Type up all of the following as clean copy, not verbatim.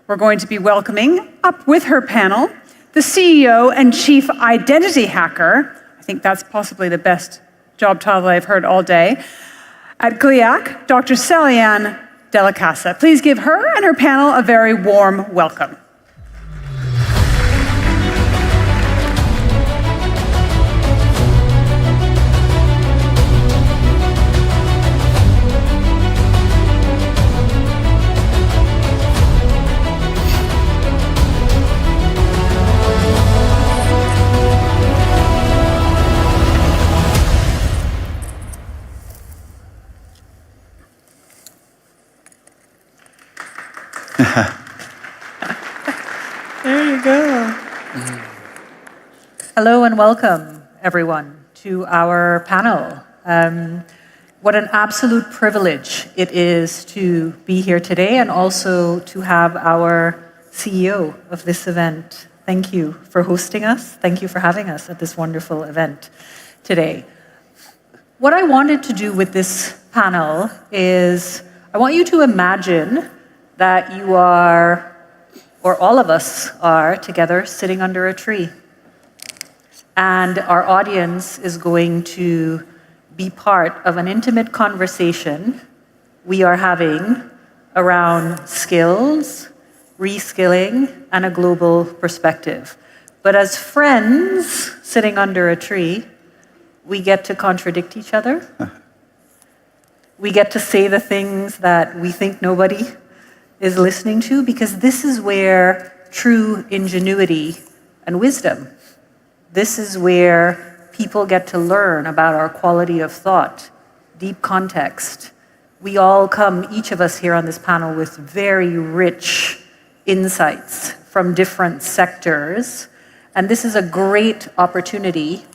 We're going to be welcoming up with her panel the CEO and Chief Identity Hacker, I think that's possibly the best job title I've heard all day, at GLEAC, Dr. Sallyann Della Casa. Please give her and her panel a very warm welcome. There you go. Hello and welcome, everyone, to our panel. What an absolute privilege it is to be here today and also to have our CEO of this event. Thank you for hosting us. Thank you for having us at this wonderful event today. What I wanted to do with this panel is I want you to imagine that you are, or all of us are, together sitting under a tree. And our audience is going to be part of an intimate conversation we are having around skills, reskilling, and a global perspective. But as friends sitting under a tree, we get to contradict each other. We get to say the things that we think nobody is listening to, because this is where true ingenuity and wisdom, this is where people get to learn about our quality of thought, deep context. We all come, each of us here on this panel, with very rich insights from different sectors, and this is a great opportunity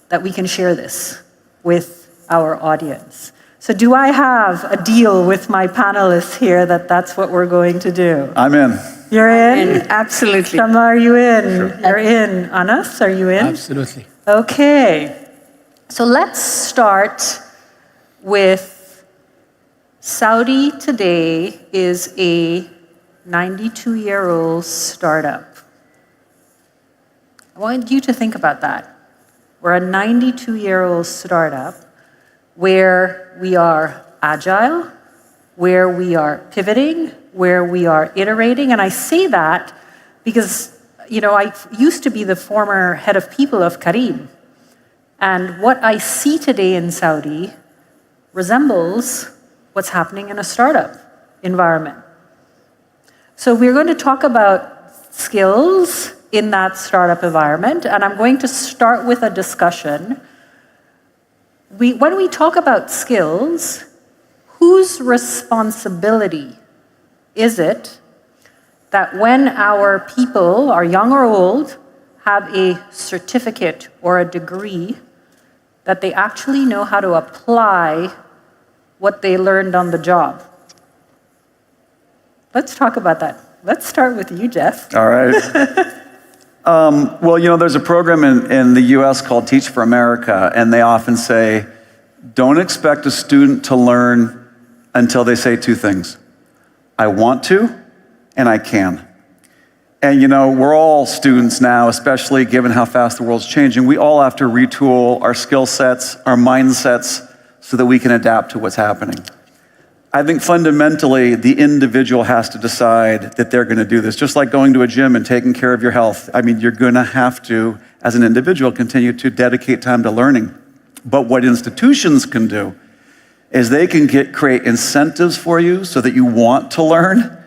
that we can share this with our audience. So do I have a deal with my panelists here that that's what we're going to do? I'm in. You're in? Absolutely. Sharmla, are you in? Sure. You're in. Anas, are you in? Absolutely. Okay. So let's start with Saudi today is a 92-year-old startup. I want you to think about that. We're a 92-year-old startup where we are agile, where we are pivoting, where we are iterating. And I say that because, I used to be the former head of people of Careem. And what I see today in Saudi resembles what's happening in a startup environment. So we're going to talk about skills in that startup environment. And I'm going to start with a discussion. When we talk about skills, whose responsibility is it that when our people, are young or old, have a certificate or a degree, that they actually know how to apply what they learned on the job? Let's talk about that. Let's start with you, Jeff. All right. Well, there's a program in the US called Teach for America, and they often say, don't expect a student to learn until they say two things. I want to, and I can. And we're all students now, especially given how fast the world's changing. We all have to retool our skill sets, our mindsets, so that we can adapt to what's happening. I think fundamentally, the individual has to decide that they're going to do this. Just like going to a gym and taking care of your health. You're going to have to, as an individual, continue to dedicate time to learning. But what institutions can do is they can create incentives for you so that you want to learn,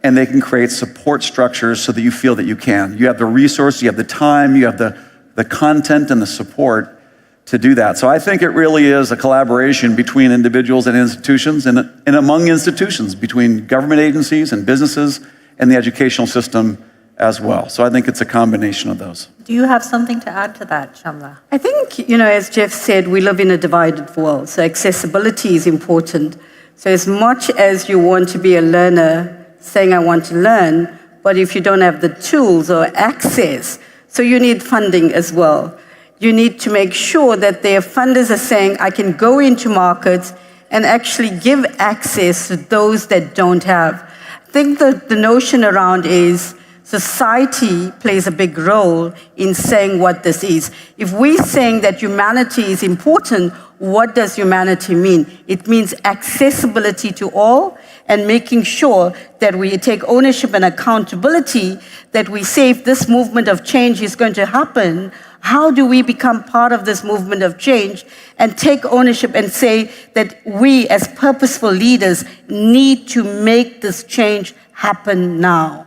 and they can create support structures so that you feel that you can. You have the resources, you have the time, you have the content and the support to do that. So I think it really is a collaboration between individuals and institutions, and among institutions, between government agencies and businesses and the educational system as well. So I think it's a combination of those. Do you have something to add to that, Sharmla? I think, as Jeff said, we live in a divided world, so accessibility is important. So as much as you want to be a learner saying, I want to learn, but if you don't have the tools or access, so you need funding as well. You need to make sure that their funders are saying, I can go into markets and actually give access to those that don't have. think that the notion around is society plays a big role in saying what this is. If we're saying that humanity is important, what does humanity mean? It means accessibility to all and making sure that we take ownership and accountability, that we say if this movement of change is going to happen, how do we become part of this movement of change and take ownership and say that we as purposeful leaders need to make this change happen now?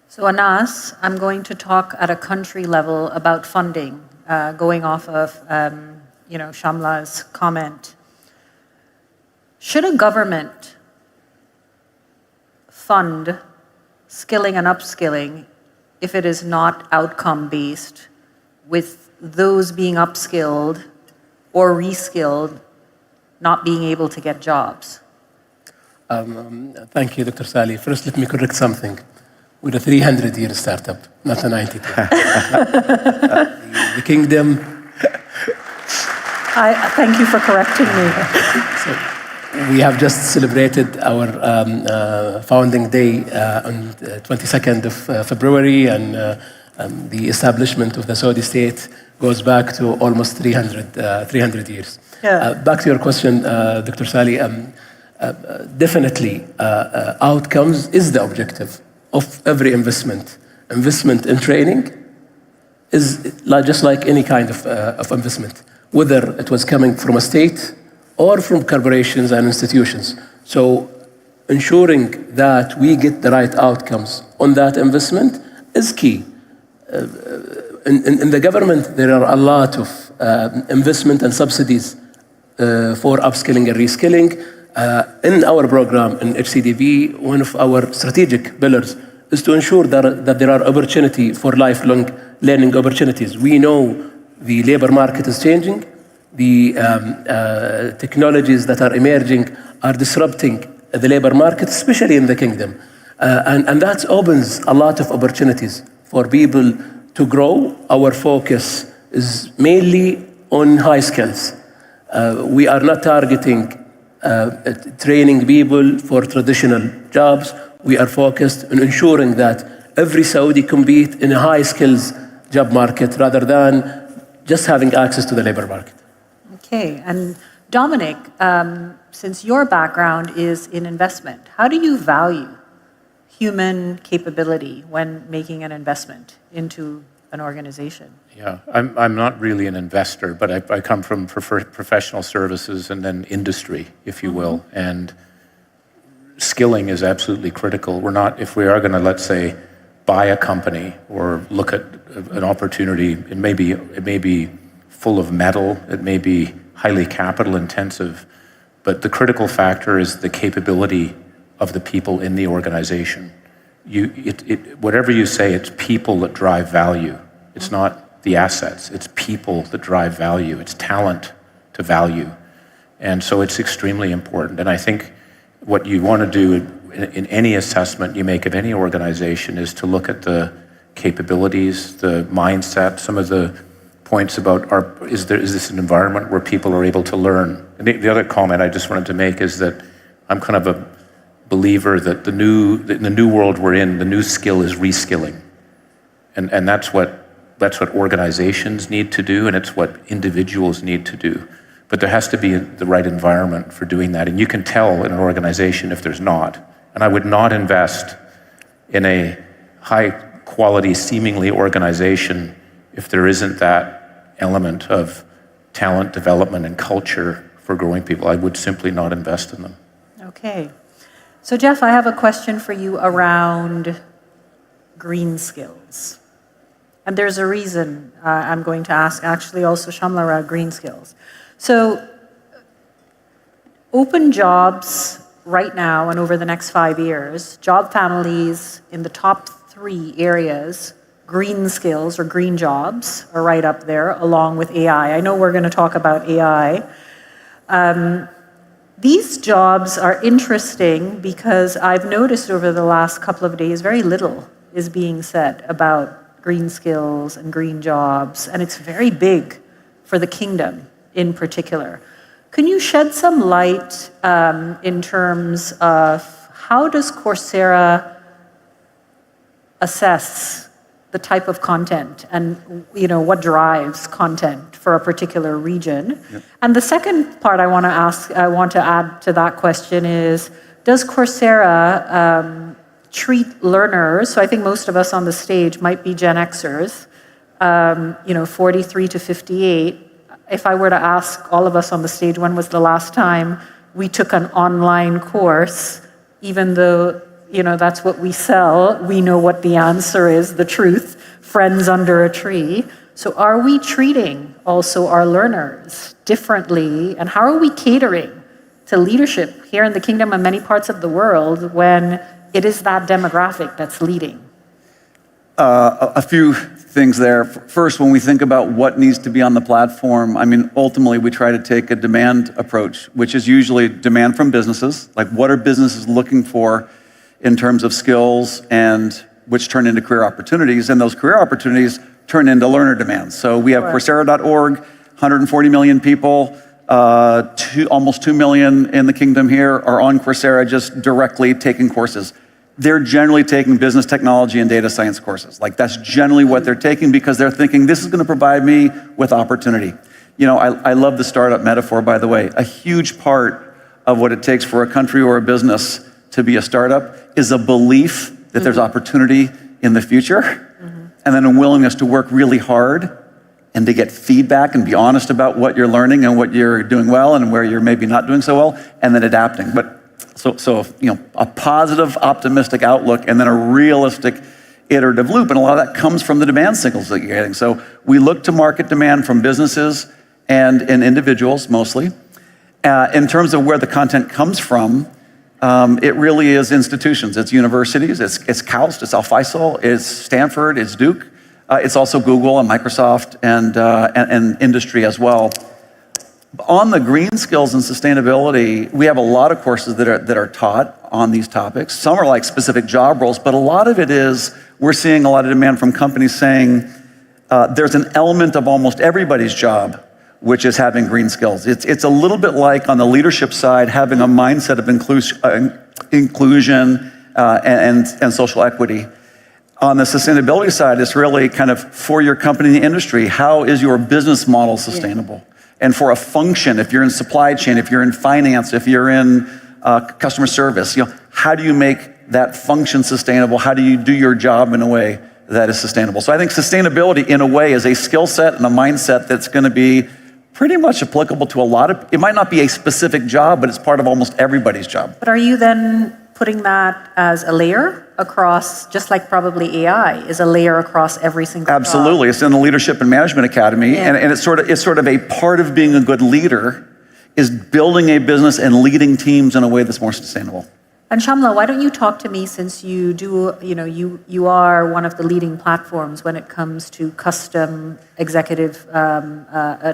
So Anas, I'm going to talk at a country level about funding, going off of Sharmla's comment. Should a government fund skilling and upskilling if it is not outcome-based, with those being upskilled or reskilled not being able to get jobs? Thank you, Dr. Sally. First, let me correct something. We're a 300-year startup, not a 90. The kingdom. Thank you for correcting me. So we have just celebrated our founding day on the 22nd of February, and the establishment of the Saudi state goes back to almost 300 years. Yeah. Back to your question, Dr. Sally, definitely outcomes is the objective of every investment. Investment in training is just like any kind of investment, whether it was coming from a state or from corporations and institutions. So ensuring that we get the right outcomes on that investment is key. In the government, there are a lot of investment and subsidies for upskilling and reskilling. In our program in HCDV, one of our strategic pillars is to ensure that there are opportunity for lifelong learning opportunities. We know the labor market is changing. The technologies that are emerging are disrupting the labor market, especially in the kingdom. And that opens a lot of opportunities for people to grow. Our focus is mainly on high skills. We are not targeting training people for traditional jobs. We are focused on ensuring that every Saudi compete in a high skills job market rather than just having access to the labor market. Okay, and Dominic, since your background is in investment, how do you value human capability when making an investment into an organization? Yeah, I'm not really an investor, but I come from professional services and then industry, if you will, and skilling is absolutely critical. If we are going to, let's say, buy a company or look at an opportunity, it may be full of metal, it may be highly capital intensive, but the critical factor is the capability of the people in the organization. Whatever you say, it's people that drive value. It's not the assets, it's people that drive value. It's talent to value. And so it's extremely important. And I think what you want to do in any assessment you make of any organization is to look at the capabilities, the mindset, some of the points about is this an environment where people are able to learn? And the other comment I just wanted to make is that I'm kind of a believer that in the new world we're in, the new skill is reskilling. And that's what organizations need to do, and it's what individuals need to do. But there has to be the right environment for doing that. And you can tell in an organization if there's not. And I would not invest in a high quality, seemingly organization if there isn't that element of talent development and culture for growing people. I would simply not invest in them. Okay. So Jeff, I have a question for you around green skills. And there's a reason I'm going to ask actually also Sharmla around green skills. So open jobs right now and over the next 5 years, job families in the top 3 areas, green skills or green jobs are right up there along with AI. I know we're going to talk about AI. These jobs are interesting because I've noticed over the last couple of days very little is being said about green skills and green jobs, and it's very big for the kingdom in particular. Can you shed some light in terms of how does Coursera assess the type of content and what drives content for a particular region? Yep. And the second part I want to add to that question is, does Coursera treat learners, so I think most of us on the stage might be Gen Xers, 43 to 58. If I were to ask all of us on the stage, when was the last time we took an online course, even though that's what we sell, we know what the answer is, the truth, friends under a tree. So are we treating also our learners differently, and how are we catering to leadership here in the kingdom and many parts of the world when it is that demographic that's leading? A few things there. First, when we think about what needs to be on the platform, ultimately we try to take a demand approach, which is usually demand from businesses, like what are businesses looking for in terms of skills, and which turn into career opportunities, and those career opportunities turn into learner demands. So we have Coursera.org, 140 million people, almost 2 million in the kingdom here are on Coursera just directly taking courses. They're generally taking business technology and data science courses. Like that's generally what they're taking because they're thinking this is going to provide me with opportunity. I love the startup metaphor, by the way. A huge part of what it takes for a country or a business to be a startup is a belief that there's opportunity in the future, and then a willingness to work really hard and to get feedback and be honest about what you're learning and what you're doing well and where you're maybe not doing so well, and then adapting. But so a positive, optimistic outlook and then a realistic, iterative loop, and a lot of that comes from the demand signals that you're getting. So we look to market demand from businesses and individuals mostly. In terms of where the content comes from, it really is institutions. It's universities, it's KAUST, it's Al Faisal, it's Stanford, it's Duke. It's also Google and Microsoft and industry as well. On the green skills and sustainability, we have a lot of courses that are taught on these topics. Some are like specific job roles, but a lot of it is, we're seeing a lot of demand from companies saying there's an element of almost everybody's job which is having green skills. It's a little bit like on the leadership side, having a mindset of inclusion and social equity. On the sustainability side, it's really kind of for your company and the industry, how is your business model sustainable? Yeah. And for a function, if you're in supply chain, if you're in finance, if you're in customer service, how do you make that function sustainable? How do you do your job in a way that is sustainable? So I think sustainability in a way is a skill set and a mindset that's going to be pretty much applicable to a lot of, it might not be a specific job, but it's part of almost everybody's job. But are you then putting that as a layer across, just like probably AI is a layer across every single Absolutely. job? It's in the Leadership and Management Academy, and it's sort of a part of being a good leader is building a business and leading teams in a way that's more sustainable. And Sharmla, why don't you talk to me, since you do, you are one of the leading platforms when it comes to custom executive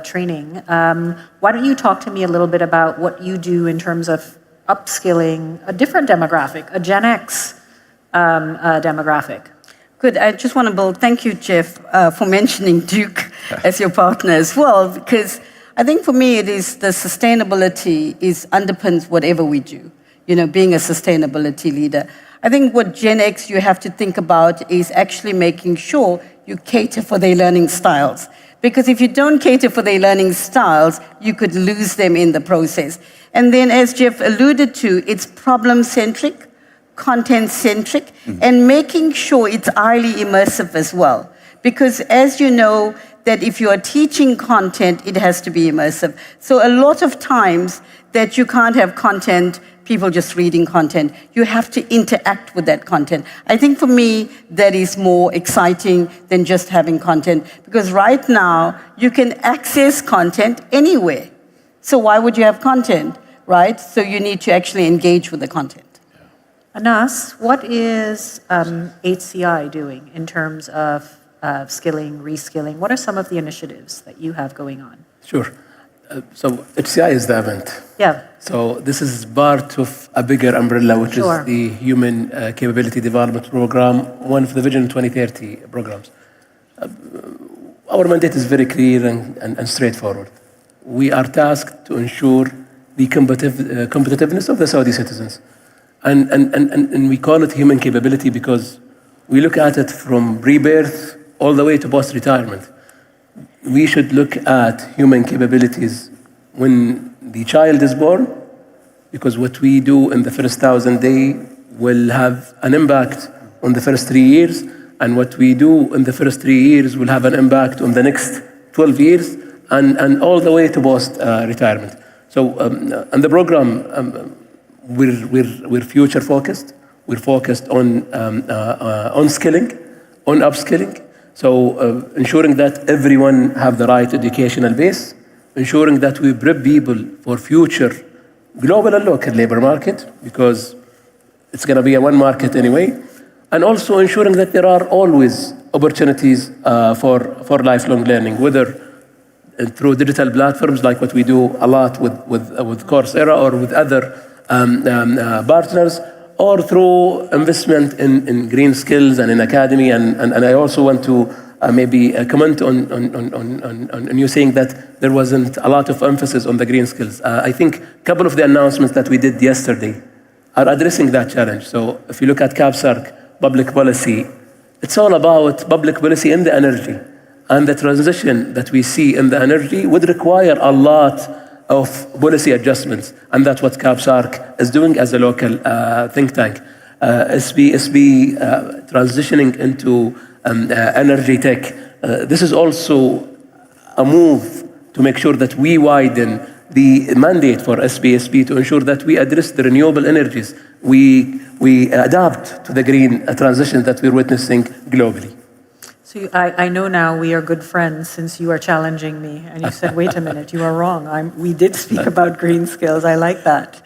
training. Why don't you talk to me a little bit about what you do in terms of upskilling a different demographic, a Gen X demographic? Good. I just want to build, thank you, Jeff, for mentioning Duke as your partner as well, because I think for me it is the sustainability underpins whatever we do, being a sustainability leader. I think what Gen X you have to think about is actually making sure you cater for their learning styles. Because if you don't cater for their learning styles, you could lose them in the process. And then, as Jeff alluded to, it's problem-centric, content-centric, and making sure it's highly immersive as well. Because as you know, that if you are teaching content, it has to be immersive. So a lot of times that you can't have content, people just reading content. You have to interact with that content. I think for me, that is more exciting than just having content, because right now, you can access content anywhere. So why would you have content, right? So you need to actually engage with the content. Anas, what is HCI doing in terms of skilling, reskilling? What are some of the initiatives that you have going on? Sure. So HCI is the event. Yeah. So this is part of a bigger umbrella, which is the Human Capability Development Program, one of the Vision 2030 programs. Our mandate is very clear and straightforward. We are tasked to ensure the competitiveness of the Saudi citizens. And we call it human capability because we look at it from rebirth all the way to post-retirement. We should look at human capabilities when the child is born, because what we do in the first 1,000 days will have an impact on the first 3 years, and what we do in the first 3 years will have an impact on the next 12 years, and all the way to post-retirement. So, and the program, we're future focused. We're focused on skilling, on upskilling. So ensuring that everyone have the right educational base, ensuring that we prep people for future global and local labor market, because it's going to be a one market anyway, and also ensuring that there are always opportunities for lifelong learning, whether through digital platforms like what we do a lot with Coursera or with other partners, or through investment in green skills and in academy. And I also want to maybe comment on you saying that there wasn't a lot of emphasis on the green skills. I think a couple of the announcements that we did yesterday are addressing that challenge. So if you look at CAPSARC, public policy, it's all about public policy in the energy. And the transition that we see in the energy would require a lot of policy adjustments. And that's what CAPSARC is doing as a local think tank. SB transitioning into energy tech. This is also a move to make sure that we widen the mandate for SBSP to ensure that we address the renewable energies. We adapt to the green transition that we're witnessing globally. So I know now we are good friends since you are challenging me, and you said, wait a minute, you are wrong. We did speak about green skills. I like that.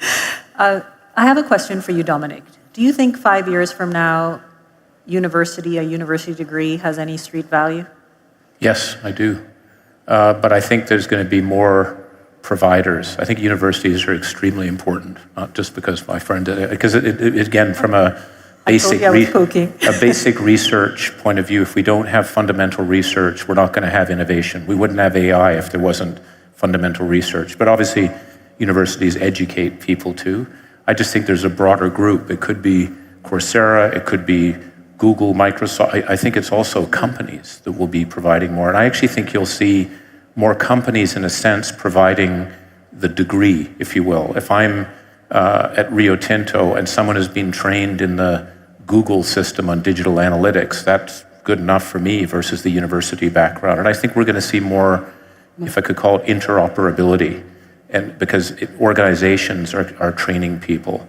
I have a question for you, Dominic. Do you think 5 years from now, a university degree has any street value? Yes, I do. But I think there's going to be more providers. I think universities are extremely important, not just because my friend did it, because again, from a basic research point of view, if we don't have fundamental research, we're not going to have innovation. We wouldn't have AI if there wasn't fundamental research. But obviously, universities educate people too. I just think there's a broader group. It could be Coursera, it could be Google, Microsoft. I think it's also companies that will be providing more. And I actually think you'll see more companies, in a sense, providing the degree, if you will. If I'm at Rio Tinto and someone has been trained in the Google system on digital analytics, that's good enough for me versus the university background. And I think we're going to see more, if I could call it, interoperability, and because organizations are training people.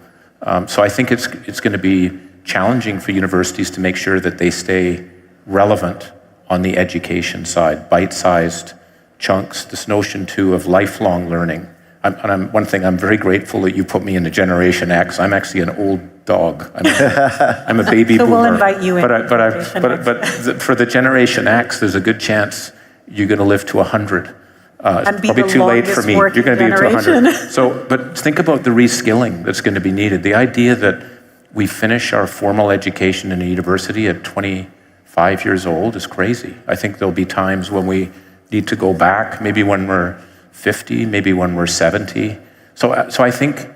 So I think it's going to be challenging for universities to make sure that they stay relevant on the education side, bite-sized chunks, this notion too of lifelong learning. One thing, I'm very grateful that you put me into Generation X. I'm actually an old dog. I'm a baby boomer. So we'll invite you in. But for the Generation X, there's a good chance you're going to live to 100. It's probably too late for me. You're going to be to 100. So, but think about the reskilling that's going to be needed. The idea that we finish our formal education in a university at 25 years old is crazy. I think there'll be times when we need to go back, maybe when we're 50, maybe when we're 70. So I think,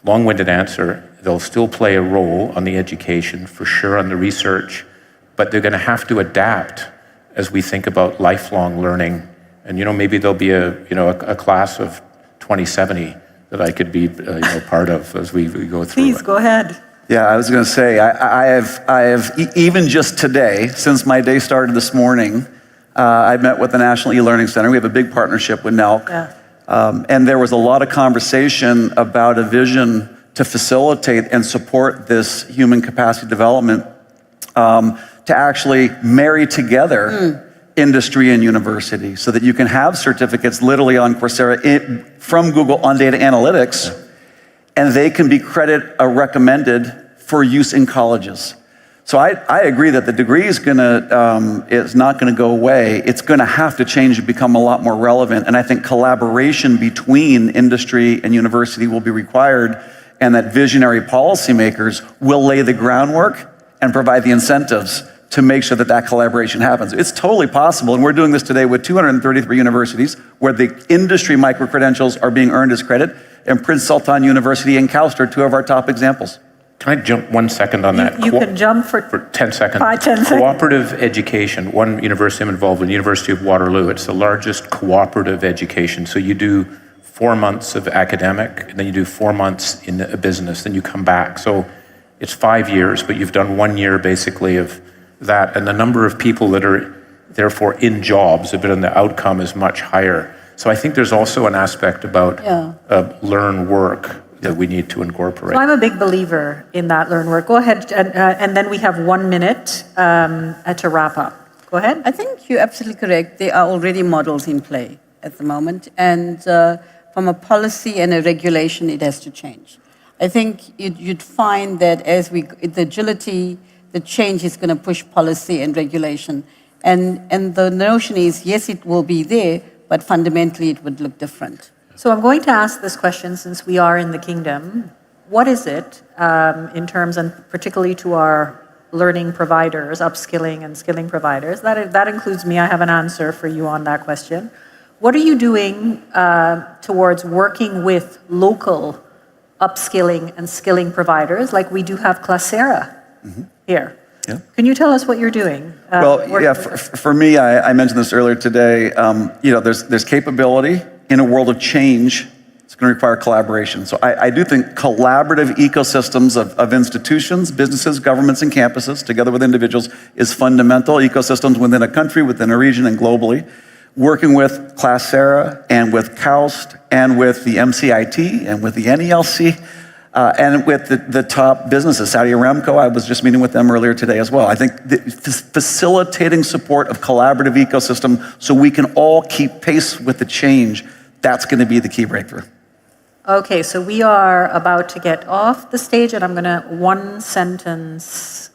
long-winded answer, they'll still play a role on the education, for sure on the research, but they're going to have to adapt as we think about lifelong learning. And maybe there'll be a class of 2070 that I could be part of as we go through. Please, go ahead. Yeah, I was going to say, I have even just today, since my day started this morning, I met with the National E-Learning Center. We have a big partnership with NELC. Yeah. And there was a lot of conversation about a vision to facilitate and support this human capacity development, to actually marry together industry and university so that you can have certificates literally on Coursera from Google on data analytics, and they can be recommended for use in colleges. So I agree that the degree is not going to go away. It's going to have to change and become a lot more relevant. And I think collaboration between industry and university will be required, and that visionary policymakers will lay the groundwork and provide the incentives to make sure that that collaboration happens. It's totally possible, and we're doing this today with 233 universities where the industry micro-credentials are being earned as credit, and Prince Sultan University and Cal are two of our top examples. Can I jump 1 second on that? You can jump for 10 seconds. 10 seconds. Cooperative education. One university I'm involved with, the University of Waterloo. It's the largest cooperative education. So you do 4 months of academic, and then you do 4 months in a business, then you come back. So it's 5 years, but you've done 1 year basically of that. And the number of people that are therefore in jobs, but then the outcome is much higher. So I think there's also an aspect about learn work that we need to incorporate. So I'm a big believer in that learn work. Go ahead, and then we have 1 minute to wrap up. Go ahead. I think you're absolutely correct. There are already models in play at the moment, and from a policy and a regulation, it has to change. I think you'd find that as the agility, the change is going to push policy and regulation, and the notion is, yes, it will be there, but fundamentally it would look different. So I'm going to ask this question since we are in the kingdom. What is it in terms, and particularly to our learning providers, upskilling and skilling providers, that includes me, I have an answer for you on that question. What are you doing towards working with local upskilling and skilling providers, like we do have Coursera here? Yeah. Can you tell us what you're doing? For me, I mentioned this earlier today, there's capability. In a world of change, it's going to require collaboration. So I do think collaborative ecosystems of institutions, businesses, governments, and campuses, together with individuals, is fundamental. Ecosystems within a country, within a region, and globally. Working with Coursera and with KAUST and with the MCIT and with the NELC and with the top businesses. Saudi Aramco, I was just meeting with them earlier today as well. I think facilitating support of collaborative ecosystem so we can all keep pace with the change, that's going to be the key breakthrough. Okay, so we are about to get off the stage, and I'm going to one sentence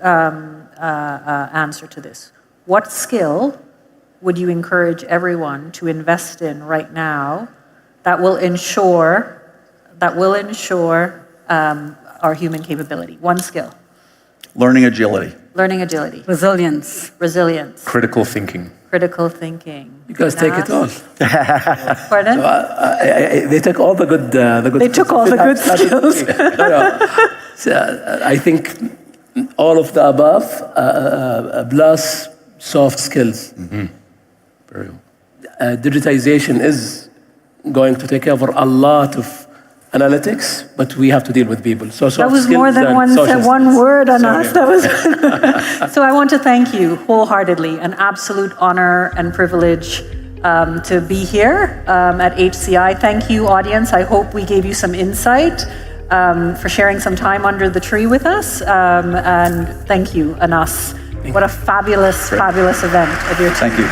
answer to this. What skill would you encourage everyone to invest in right now that will ensure our human capability? One skill. Learning agility. Learning agility. Resilience. Resilience. Critical thinking. Critical thinking. You guys take it all. Pardon? They took all the good. They took all the good skills. So, I think all of the above plus soft skills. Very well. Digitization is going to take over a lot of analytics, but we have to deal with people. So that was more than one word on us. That was so I want to thank you wholeheartedly. An absolute honor and privilege to be here at HCI. Thank you, audience. I hope we gave you some insight for sharing some time under the tree with us. And thank you, Anas. What a fabulous, fabulous event of your team. Thank you.